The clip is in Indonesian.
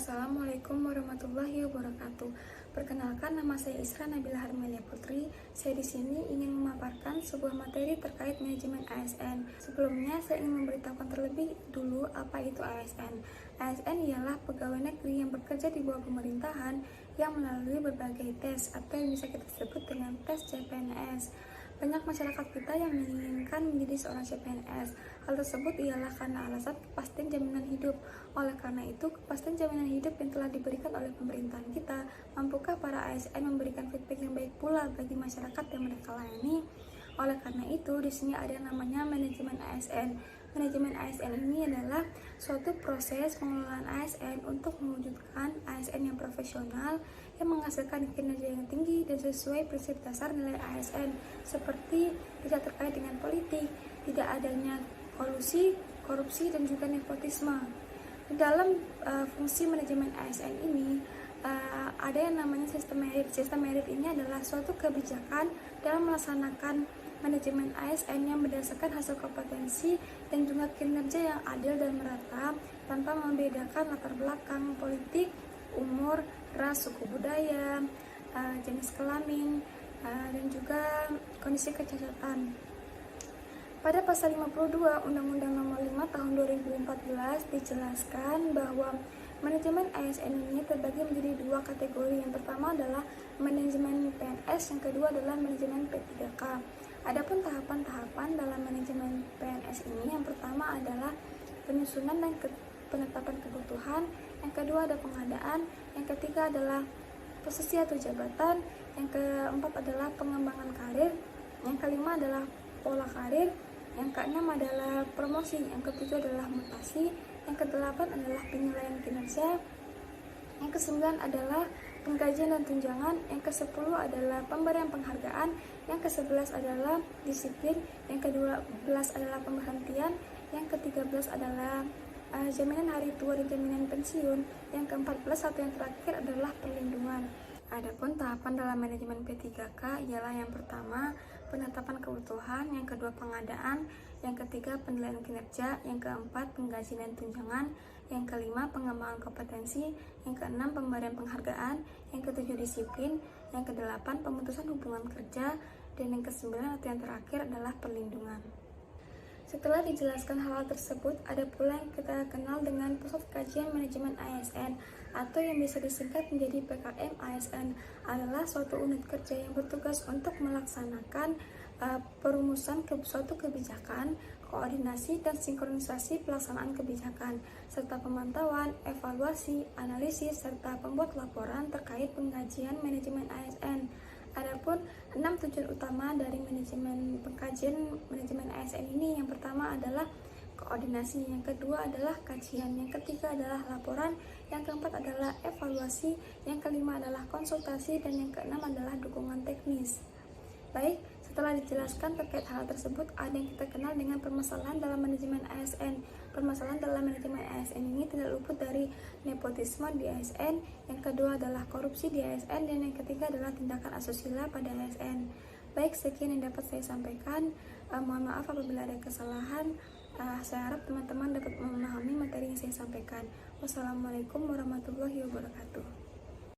Assalamualaikum warahmatullahi wabarakatuh. Perkenalkan, nama saya Isra Nabila Harmelia Putri. Saya di sini ingin memaparkan sebuah materi terkait manajemen ASN. Sebelumnya, saya ingin memberitahukan terlebih dulu apa itu ASN. ASN ialah pegawai negeri yang bekerja di bawah pemerintahan yang melalui berbagai tes atau yang bisa kita sebut dengan tes CPNS. Banyak masyarakat kita yang menginginkan menjadi seorang CPNS. Hal tersebut ialah karena alasan kepastian jaminan hidup. Oleh karena itu, kepastian jaminan hidup yang telah diberikan oleh pemerintahan kita, mampukah para ASN memberikan feedback yang baik pula bagi masyarakat yang mereka layani? Oleh karena itu, di sini ada yang namanya manajemen ASN. Manajemen ASN ini adalah suatu proses pengelolaan ASN untuk mewujudkan ASN yang profesional yang menghasilkan kinerja yang tinggi dan sesuai prinsip dasar nilai ASN seperti tidak terkait dengan politik, tidak adanya kolusi, korupsi, dan juga nepotisme. Di dalam fungsi manajemen ASN ini ada yang namanya sistem merit. Sistem merit ini adalah suatu kebijakan dalam melaksanakan manajemen ASN yang berdasarkan hasil kompetensi dan juga kinerja yang adil dan merata tanpa membedakan latar belakang politik, umur, ras, suku budaya, jenis kelamin, dan juga kondisi kecacatan. Pada pasal 52 Undang-Undang Nomor 5 Tahun 2014 dijelaskan bahwa manajemen ASN ini terbagi menjadi dua kategori. Yang pertama adalah manajemen PNS, yang kedua adalah manajemen P3K. Adapun tahapan-tahapan dalam manajemen PNS ini, yang pertama adalah penyusunan dan penetapan kebutuhan, yang kedua ada pengadaan, yang ketiga adalah posisi atau jabatan, yang keempat adalah pengembangan karir, yang kelima adalah pola karir, yang keenam adalah promosi, yang ketujuh adalah mutasi, yang kedelapan adalah penilaian kinerja, yang kesembilan adalah penggajian dan tunjangan, yang ke-10 adalah pemberian penghargaan, yang ke-11 adalah disiplin, yang ke-12 adalah pemberhentian, yang ke-13 adalah jaminan hari tua dan jaminan pensiun, yang ke-14 atau yang terakhir adalah perlindungan. Adapun tahapan dalam manajemen P3K ialah yang pertama penetapan kebutuhan, yang kedua pengadaan, yang ketiga penilaian kinerja, yang keempat penggajian dan tunjangan, yang kelima pengembangan kompetensi, yang keenam pemberian penghargaan, yang ketujuh disiplin, yang kedelapan pemutusan hubungan kerja, dan yang kesembilan atau yang terakhir adalah perlindungan. Setelah dijelaskan hal tersebut, ada pula yang kita kenal dengan Pusat Kajian Manajemen ASN atau yang bisa disingkat menjadi PKM ASN, adalah suatu unit kerja yang bertugas untuk melaksanakan perumusan suatu kebijakan, koordinasi dan sinkronisasi pelaksanaan kebijakan, serta pemantauan, evaluasi, analisis, serta pembuat laporan terkait pengkajian manajemen ASN. Adapun 6 tujuan utama dari pengkajian manajemen ASN ini, yang pertama adalah koordinasi, yang kedua adalah kajian, yang ketiga adalah laporan, yang keempat adalah evaluasi, yang kelima adalah konsultasi, dan yang keenam adalah dukungan teknis. Baik, setelah dijelaskan terkait hal tersebut, ada yang kita kenal dengan permasalahan dalam manajemen ASN. Permasalahan dalam manajemen ASN ini tidak luput dari nepotisme di ASN, yang kedua adalah korupsi di ASN, dan yang ketiga adalah tindakan asusila pada ASN. Baik, sekian yang dapat saya sampaikan. Mohon maaf apabila ada kesalahan. Saya harap teman-teman dapat memahami materi yang saya sampaikan. Wassalamualaikum warahmatullahi wabarakatuh.